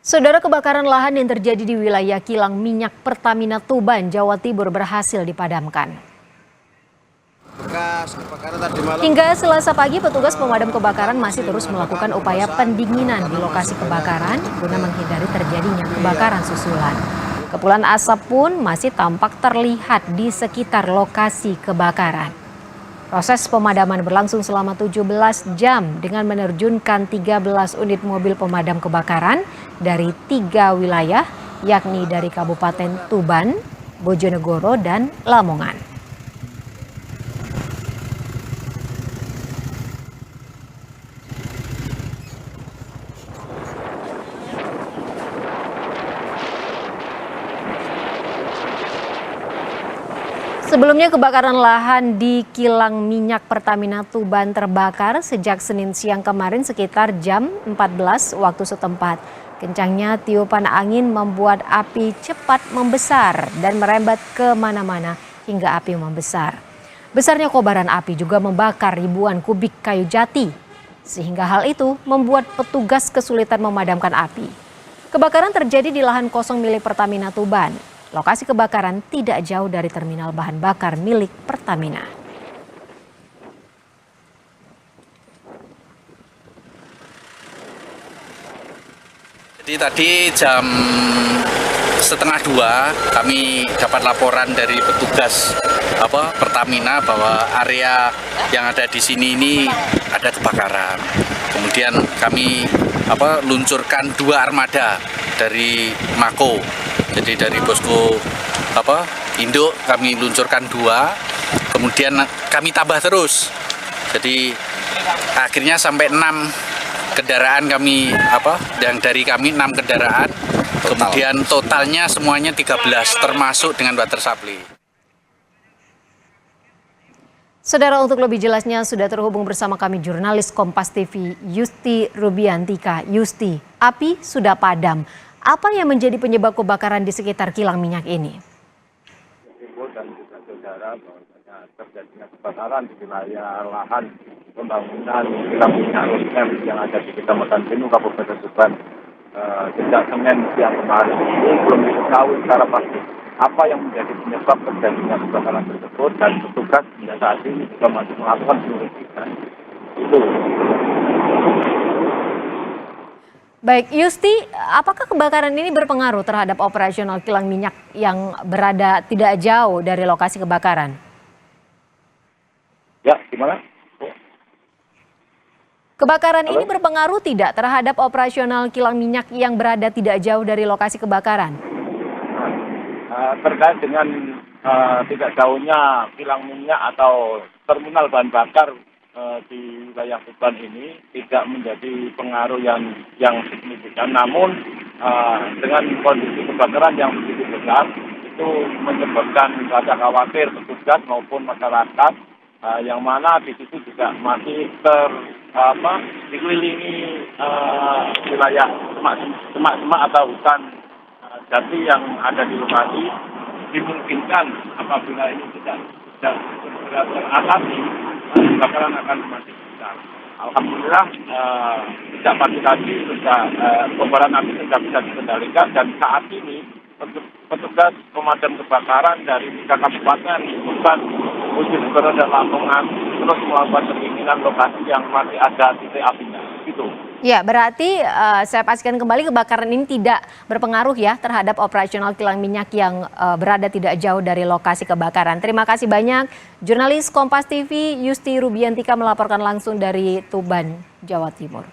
Saudara, kebakaran lahan yang terjadi di wilayah kilang minyak Pertamina Tuban, Jawa Timur berhasil dipadamkan. Hingga Selasa pagi, petugas pemadam kebakaran masih terus melakukan upaya pendinginan di lokasi kebakaran guna menghindari terjadinya kebakaran susulan. Kepulan asap pun masih tampak terlihat di sekitar lokasi kebakaran. Proses pemadaman berlangsung selama 17 jam dengan menerjunkan 13 unit mobil pemadam kebakaran dari 3 wilayah, yakni dari Kabupaten Tuban, Bojonegoro, dan Lamongan. Sebelumnya, kebakaran lahan di kilang minyak Pertamina Tuban terbakar sejak Senin siang kemarin sekitar jam 14 waktu setempat. Kencangnya tiupan angin membuat api cepat membesar dan merembet kemana-mana hingga api membesar. Besarnya kobaran api juga membakar ribuan kubik kayu jati, sehingga hal itu membuat petugas kesulitan memadamkan api. Kebakaran terjadi di lahan kosong milik Pertamina Tuban. Lokasi kebakaran tidak jauh dari terminal bahan bakar milik Pertamina. Jadi tadi jam 1:30 kami dapat laporan dari petugas Pertamina bahwa area yang ada di sini ini ada kebakaran. Kemudian kami luncurkan 2 armada dari Mako. Jadi dari posko induk kami luncurkan 2, kemudian kami tambah terus. Jadi akhirnya sampai 6 kendaraan kami yang dari kami 6 kendaraan. Kemudian totalnya semuanya 13 termasuk dengan water supply. Saudara, untuk lebih jelasnya sudah terhubung bersama kami jurnalis Kompas TV Yusti Rubiantika. Yusti, api sudah padam. Apa yang menjadi penyebab kebakaran di sekitar kilang minyak ini? Dan juga saudara bahwasanya terjadinya kebakaran di wilayah lahan pembangunan kilang minyak Rosneft yang ada di Kecamatan Benu, Kabupaten Tuban sejak Senin siang kemarin. Ini belum diketahui secara pasti apa yang menjadi penyebab terjadinya kebakaran tersebut, dan petugas hingga saat ini juga masih melakukan penyelidikan. Itu. Baik, Yusti, apakah kebakaran ini berpengaruh terhadap operasional kilang minyak yang berada tidak jauh dari lokasi kebakaran? Ya, gimana? Kebakaran ini berpengaruh tidak terhadap operasional kilang minyak yang berada tidak jauh dari lokasi kebakaran? Terkait dengan tidak jauhnya kilang minyak atau terminal bahan bakar di wilayah Tuban ini tidak menjadi pengaruh yang signifikan. Namun dengan kondisi kebakaran yang begitu besar itu menyebabkan rasa khawatir petugas maupun masyarakat, yang mana di situ juga masih dikelilingi wilayah semak-semak atau hutan jati yang ada di lokasi. Dimungkinkan apabila ini tidak segera teratasi, kebakaran akan semakin besar. Alhamdulillah sejak pagi tadi kobaran api sudah bisa dikendalikan, dan saat ini petugas pemadam kebakaran dari 3 kabupaten Tuban, Bojonegoro, dan Lamongan terus melakukan pendinginan lokasi yang masih ada titik apinya. Gitu. Ya, berarti saya pastikan kembali kebakaran ini tidak berpengaruh ya terhadap operasional kilang minyak yang berada tidak jauh dari lokasi kebakaran. Terima kasih banyak, jurnalis Kompas TV Yusti Rubiantika melaporkan langsung dari Tuban, Jawa Timur.